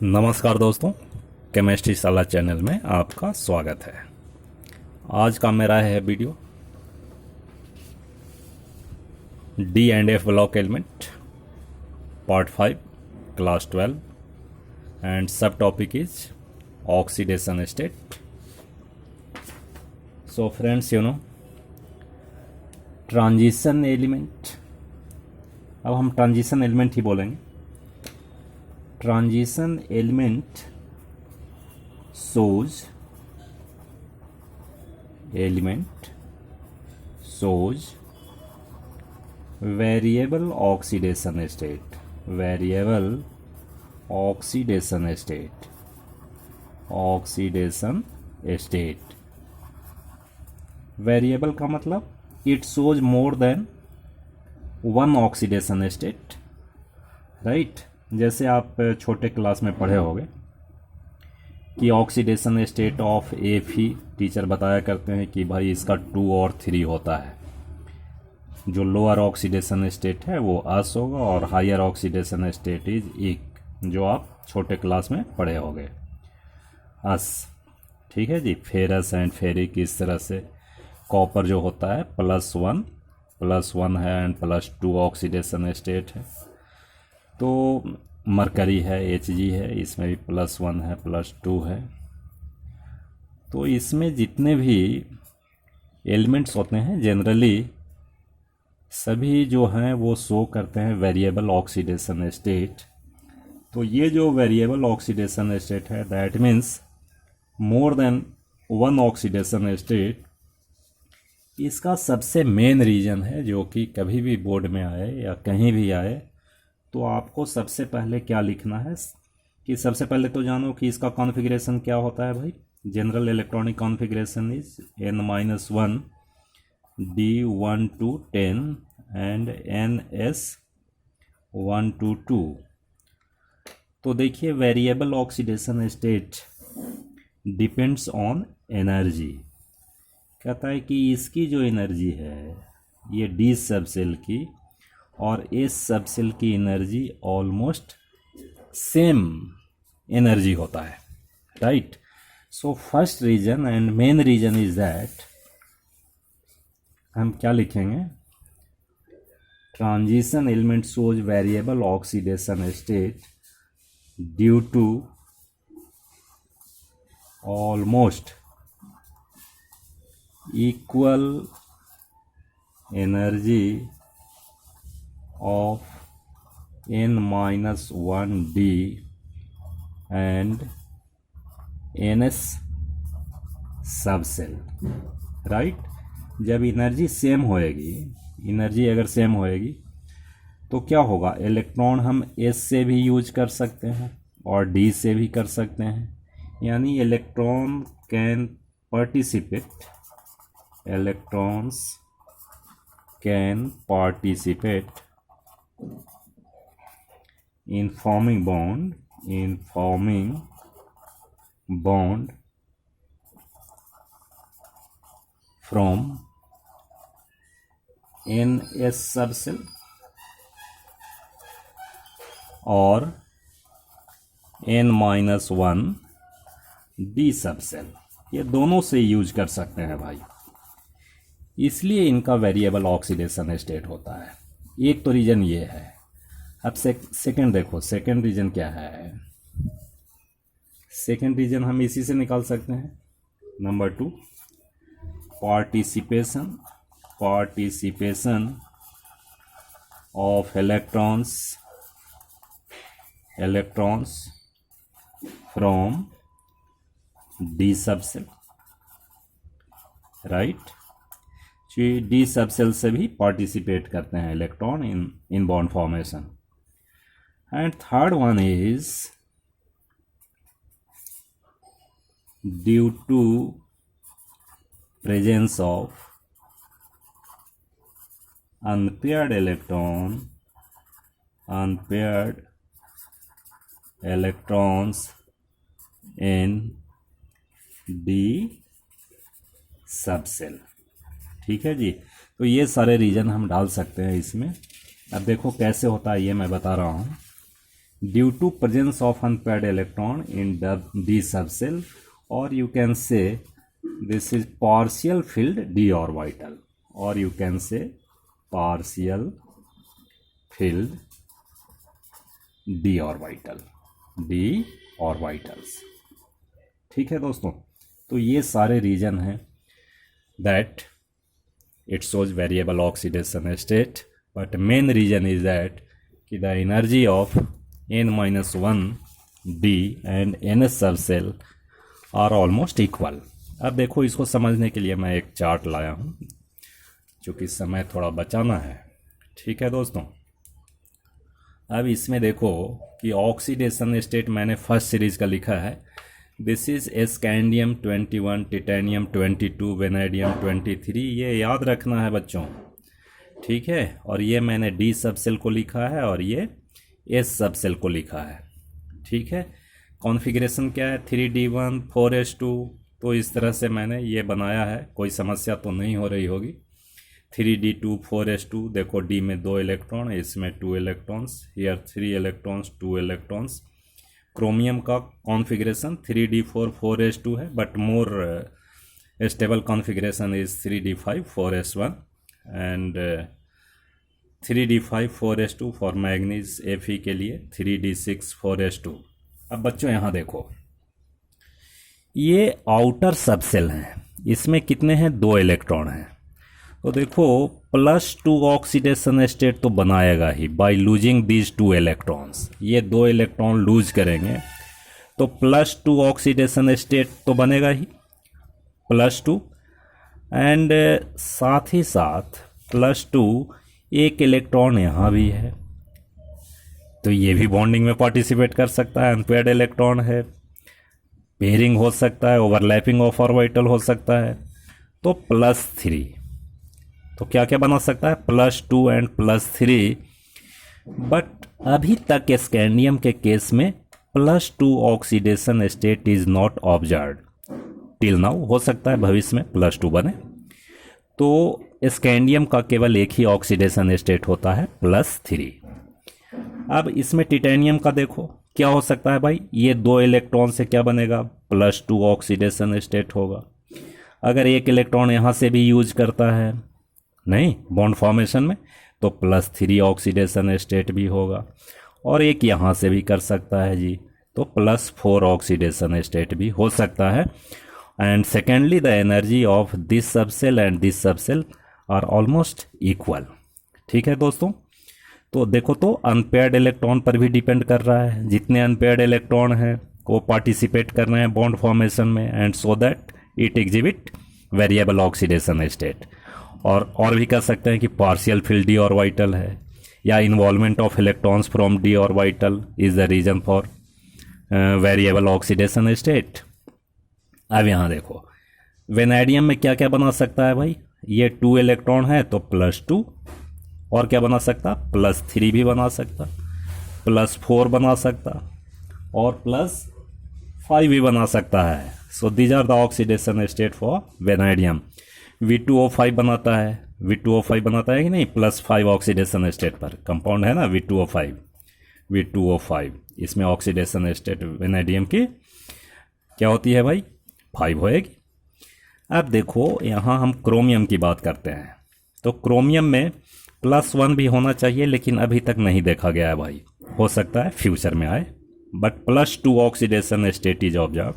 नमस्कार दोस्तों, केमिस्ट्री साला चैनल में आपका स्वागत है। आज का मेरा है video D and F block element part 5 class 12 and sub topic is oxidation state. So friends, transition element, अब हम ट्रांजिशन एलिमेंट ही बोलेंगे। Transition element shows variable oxidation state, variable का मतलब it shows more than one oxidation state, right. जैसे आप छोटे class में पढ़े होंगे कि oxidation state of F he teacher बताया करते हैं कि भाई इसका 2 और 3 होता है। जो लोअर ऑक्सीडेशन स्टेट है वो अस होगा और हायर ऑक्सीडेशन स्टेट इज इक, जो आप छोटे क्लास में पढ़े होंगे, अस। ठीक है जी। फेरस एंड फेरिक, इस तरह से कॉपर जो होता है +1 है एंड +2 ऑक्सीडेशन स्टेट है। तो मरकरी है, Hg है, इसमें भी +1 है, +2 है। तो इसमें जितने भी एलिमेंट्स होते हैं जनरली सभी जो हैं वो शो करते हैं वेरिएबल ऑक्सीडेशन स्टेट। तो ये जो वेरिएबल ऑक्सीडेशन स्टेट है that means more than one oxidation state. इसका सबसे मेन रीज़न है जो कि कभी भी बोर्ड में आए या कहीं भी आए तो आपको सबसे पहले क्या लिखना है कि सबसे पहले तो जानो कि इसका कॉन्फ़िगरेशन क्या होता है भाई। General electronic configuration is n-1 d1 to 10 and ns1 to 2। तो देखिए variable oxidation state depends on energy. कहता है कि इसकी जो एनर्जी है ये डी सब सेल की और एस सब सेल की एनर्जी ऑलमोस्ट सेम एनर्जी होता है, right. So first reason and main reason is that हम क्या लिखेंगे, transition element shows variable oxidation state due to almost equal energy of n-1d and ns subshell, right. जब energy same होएगी, energy अगर same होएगी तो क्या होगा, इलेक्ट्रॉन हम s से भी यूज कर सकते हैं और d से भी कर सकते हैं। यानी electron can participate in forming bond from ns subcell और n-1 d सबसेल, ये दोनों से यूज कर सकते हैं भाई। इसलिए इनका वेरिएबल ऑक्सीडेशन स्टेट होता है। एक तो रीजन ये है। अब सेकंड देखो, सेकंड रीजन क्या है। सेकंड रीजन हम इसी से निकाल सकते हैं। Number 2, participation of electrons from d subshell, right. D subshell से भी पार्टिसिपेट करते हैं electron in bond formation. And third one is due to presence of unpaired electrons in d subshell. ठीक है जी। तो ये सारे रीजन हम डाल सकते हैं इसमें। अब देखो कैसे होता है ये मैं बता रहा हूँ। Due to presence of unpaired electron in d subshell, और you can say this is partial filled d orbital, और you can say partial filled d orbitals. ठीक है दोस्तों, तो ये सारे रीजन हैं that it shows variable oxidation state, but main reason is that कि the energy of n-1 d and ns subshell are almost equal. अब देखो, इसको समझने के लिए मैं एक चार्ट लाया हूँ, चूँकि समय थोड़ा बचाना है। ठीक है दोस्तों, अब इसमें देखो कि ऑक्सीडेशन स्टेट मैंने फर्स्ट सीरीज का लिखा है। This is scandium 21, titanium 22, vanadium 23, ये याद रखना है बच्चों। ठीक है, और ये मैंने डी सब सेल को लिखा है और ये एस सब सेल को लिखा है। ठीक है, कॉन्फ़िगरेशन क्या है, 3d1 4s2, तो इस तरह से मैंने ये बनाया है, कोई समस्या तो नहीं हो रही होगी। 3d2 4s2, देखो डी में 2 इलेक्ट्रॉन, इसमें 2 electrons, here 3 electrons 2 electrons. Chromium का कॉन्फ़िगरेशन 3d4 4s2 है, but more stable configuration is 3d5 4s1 and 3d5 4s2 for manganese Fe के लिए 3d6 4s2। अब बच्चों यहाँ देखो, ये आउटर सबसेल हैं, इसमें कितने हैं, 2 इलेक्ट्रॉन हैं। तो देखो +2 ऑक्सीडेशन स्टेट तो बनाएगा ही बाय लूजिंग दीज 2 इलेक्ट्रॉन्स। ये 2 इलेक्ट्रॉन लूज करेंगे तो +2 ऑक्सीडेशन स्टेट तो बनेगा ही, +2, एंड साथ ही साथ +2 एक इलेक्ट्रॉन यहाँ भी है, तो ये भी बॉन्डिंग में पार्टिसिपेट कर सकता है, अनपेयर्ड इलेक्ट्रॉन है, पेयरिंग हो सकता है, ओवरलैपिंग ऑफ ऑर्बिटल हो सकता है। तो +3, तो क्या क्या बना सकता है, +2 एंड +3। बट अभी तक स्कैंडियम के केस में +2 oxidation state is not observed till now. हो सकता है भविष्य में +2 बने। तो स्कैंडियम का केवल एक ही ऑक्सीडेशन स्टेट होता है, +3। अब इसमें टिटेनियम का देखो क्या हो सकता है भाई, ये 2 इलेक्ट्रॉन से क्या बनेगा, +2 ऑक्सीडेशन स्टेट होगा। अगर एक इलेक्ट्रॉन यहाँ से भी यूज करता है, नहीं बॉन्ड फॉर्मेशन में, तो +3 ऑक्सीडेशन स्टेट भी होगा, और एक यहाँ से भी कर सकता है जी, तो +4 ऑक्सीडेशन स्टेट भी हो सकता है। And secondly the energy of this subshell and this subshell are almost equal. ठीक है दोस्तों, तो देखो तो अनपेयर्ड इलेक्ट्रॉन पर भी डिपेंड कर रहा है, जितने अनपेयर्ड इलेक्ट्रॉन हैं वो पार्टिसिपेट कर रहे हैं बॉन्ड फॉर्मेशन में, and so that it exhibit variable oxidation state. और भी कर सकते हैं कि पार्शियल फील्ड डी ऑर्बिटल है, या involvement of electrons from d orbital is the reason for variable oxidation state. अब यहाँ देखो वेनेडियम में क्या क्या बना सकता है भाई, ये 2 इलेक्ट्रॉन है तो +2, और क्या बना सकता, +3 भी बना सकता, +4 बना सकता, और +5 भी बना सकता है। So these are the oxidation state for vanadium. V2O5 बनाता है, V2O5 बनाता है कि नहीं, +5 ऑक्सीडेशन स्टेट पर, कंपाउंड है ना V2O5, इसमें ऑक्सीडेशन स्टेट वेनेडियम की क्या होती है भाई, 5 होएगी। अब देखो यहाँ हम क्रोमियम की बात करते हैं, तो क्रोमियम में +1 भी होना चाहिए, लेकिन अभी तक नहीं देखा गया है भाई, हो सकता है फ्यूचर में आए, but +2 oxidation state is observe,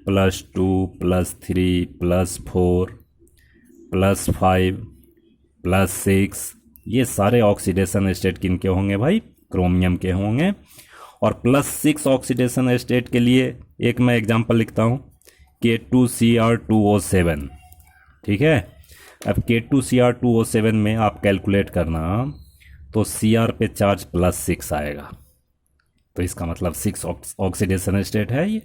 +2 +3 +4 +5 +6, ये सारे ऑक्सीडेशन स्टेट किनके होंगे भाई, क्रोमियम के होंगे। और +6 ऑक्सीडेशन स्टेट के लिए एक मैं एग्जांपल लिखता हूँ, K2Cr2O7। ठीक है, अब K2Cr2O7 में आप कैलकुलेट करना, तो Cr पे चार्ज +6 आएगा, तो इसका मतलब 6 ऑक्सीडेशन स्टेट है ये।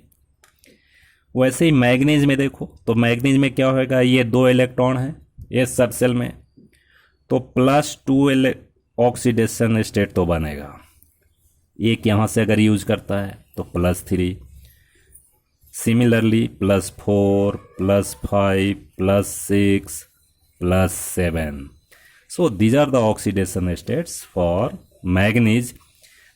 वैसे ही मैग्नीज में देखो, तो मैग्नीज में क्या होएगा, ये 2 इलेक्ट्रॉन है इस सबसेल में, तो +2 ऑक्सीडेशन स्टेट तो बनेगा, एक यहाँ से अगर यूज करता है तो +3, similarly +4 +5 +6 +7। So these are the oxidation states for manganese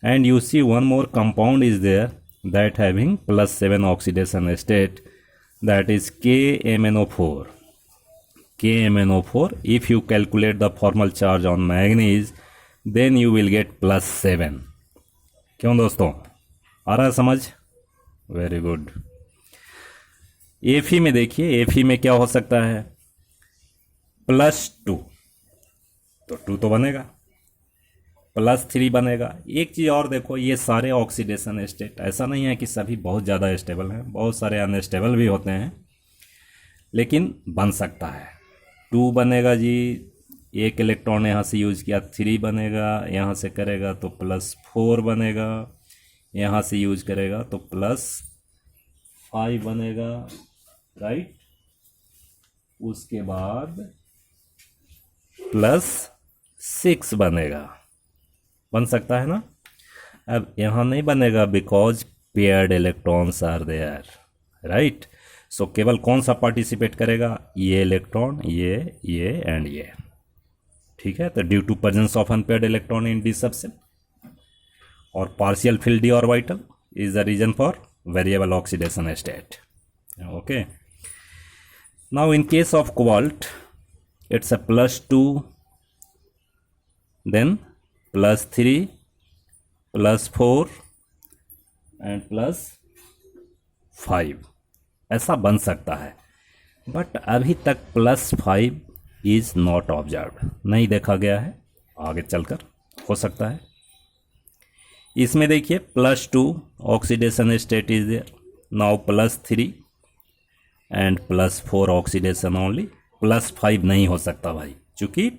And you see one more compound is there that having +7 oxidation state, that is KMnO4. KMnO4, if you calculate the formal charge on manganese, then you will get +7. क्यों दोस्तों, आ रहा है समझ? Very good. Fe में देखिए, Fe में क्या हो सकता है? +2, तो 2 तो बनेगा, +3 बनेगा। एक चीज़ और देखो, ये सारे ऑक्सीडेशन स्टेट ऐसा नहीं है कि सभी बहुत ज़्यादा स्टेबल हैं, बहुत सारे अनस्टेबल भी होते हैं, लेकिन बन सकता है। 2 बनेगा जी, एक इलेक्ट्रॉन यहाँ से यूज किया, 3 बनेगा, यहाँ से करेगा तो +4 बनेगा, यहाँ से यूज करेगा तो +5 बनेगा, राइट। उसके बाद +6 बनेगा, बन सकता है ना। अब यहाँ नहीं बनेगा because paired electrons are there, right. So केवल कौन सा पार्टिसिपेट करेगा? ये इलेक्ट्रॉन, ये एंड ये, ठीक है। तो due to presence of unpaired electron in d subshell और partial filled d orbital is the reason for variable oxidation state. Okay, now in case of cobalt it's a +2, then +3, +4 and +5, ऐसा बन सकता है। But अभी तक +5 is not observed, नहीं देखा गया है, आगे चलकर हो सकता है। इसमें देखिए +2 oxidation state is there, now +3 and +4 oxidation only, +5 नहीं हो सकता भाई, चूंकि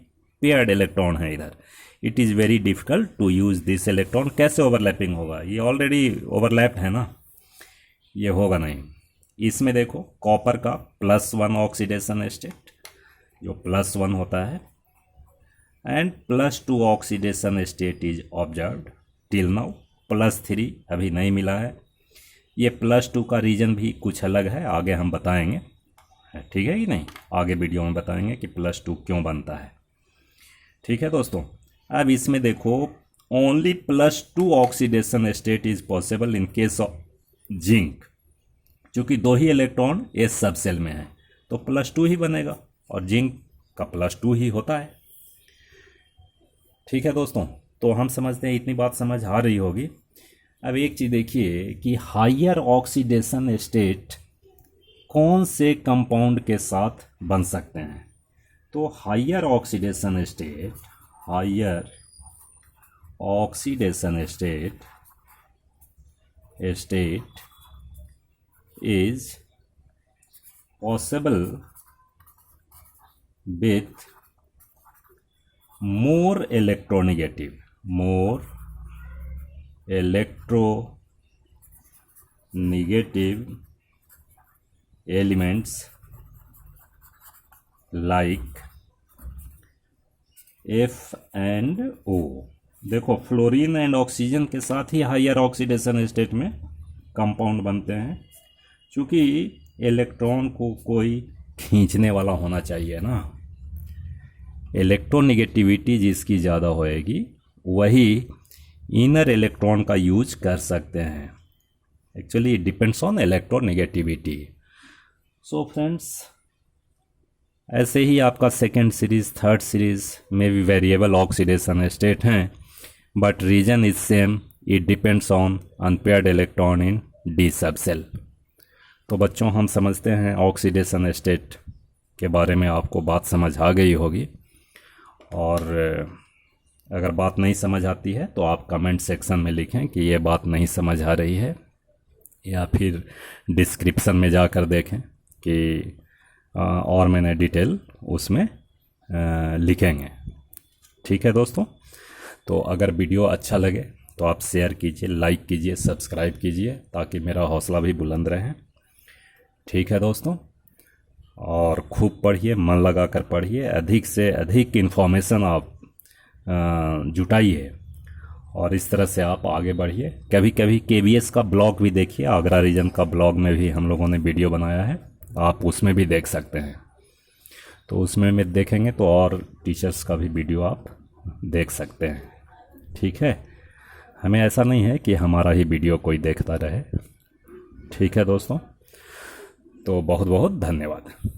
पेयर्ड इलेक्ट्रॉन है इधर। It is very difficult to use this electron. कैसे ओवरलैपिंग होगा? ये ऑलरेडी ओवरलैप्ड है ना, ये होगा नहीं। इसमें देखो कॉपर का +1 ऑक्सीडेशन स्टेट, जो +1 होता है, and +2 oxidation state is observed till now. +3 अभी नहीं मिला है। ये +2 का रीजन भी कुछ अलग है, आगे हम बताएंगे, ठीक है कि नहीं, आगे वीडियो में बताएंगे कि +2 क्यों बनता है, ठीक है दोस्तों। अब इसमें देखो only +2 oxidation state is possible in case of zinc, चूँकि 2 ही इलेक्ट्रॉन एस सब सेल में है तो +2 ही बनेगा, और जिंक का +2 ही होता है, ठीक है दोस्तों। तो हम समझते हैं इतनी बात समझ आ रही होगी। अब एक चीज़ देखिए कि हायर ऑक्सीडेशन स्टेट कौन से कंपाउंड के साथ बन सकते हैं। तो higher oxidation state is possible with more electronegative elements like F and O। देखो फ्लोरीन एंड ऑक्सीजन के साथ ही हायर ऑक्सीडेशन स्टेट में कंपाउंड बनते हैं, क्योंकि इलेक्ट्रॉन को कोई खींचने वाला होना चाहिए ना। इलेक्ट्रोनेगेटिविटी जिसकी ज़्यादा होएगी वही इनर इलेक्ट्रॉन का यूज कर सकते हैं। Actually it depends on electronegativity. So friends, ऐसे ही आपका सेकेंड सीरीज, थर्ड सीरीज में भी वेरिएबल ऑक्सीडेशन स्टेट हैं, but reason is same, it depends on unpaired electron in d subshell. तो बच्चों, हम समझते हैं ऑक्सीडेशन स्टेट के बारे में आपको बात समझ आ गई होगी, और अगर बात नहीं समझ आती है तो आप कमेंट सेक्शन में लिखें कि ये बात नहीं समझ आ रही है, या फिर डिस्क्रिप्शन में जाकर देखें कि और मैंने डिटेल उसमें लिखेंगे, ठीक है दोस्तों। तो अगर वीडियो अच्छा लगे तो आप शेयर कीजिए, लाइक कीजिए, सब्सक्राइब कीजिए, ताकि मेरा हौसला भी बुलंद रहे, ठीक है दोस्तों। और खूब पढ़िए, मन लगा कर पढ़िए, अधिक से अधिक इन्फॉर्मेशन आप जुटाइए, और इस तरह से आप आगे बढ़िए। कभी कभी KBS का ब्लॉग भी देखिए, आगरा रीजन का ब्लॉग में भी हम लोगों ने वीडियो बनाया है, आप उसमें भी देख सकते हैं। तो उसमें में देखेंगे तो और टीचर्स का भी वीडियो आप देख सकते हैं, ठीक है। हमें ऐसा नहीं है कि हमारा ही वीडियो कोई देखता रहे। ठीक है दोस्तों, तो बहुत बहुत धन्यवाद।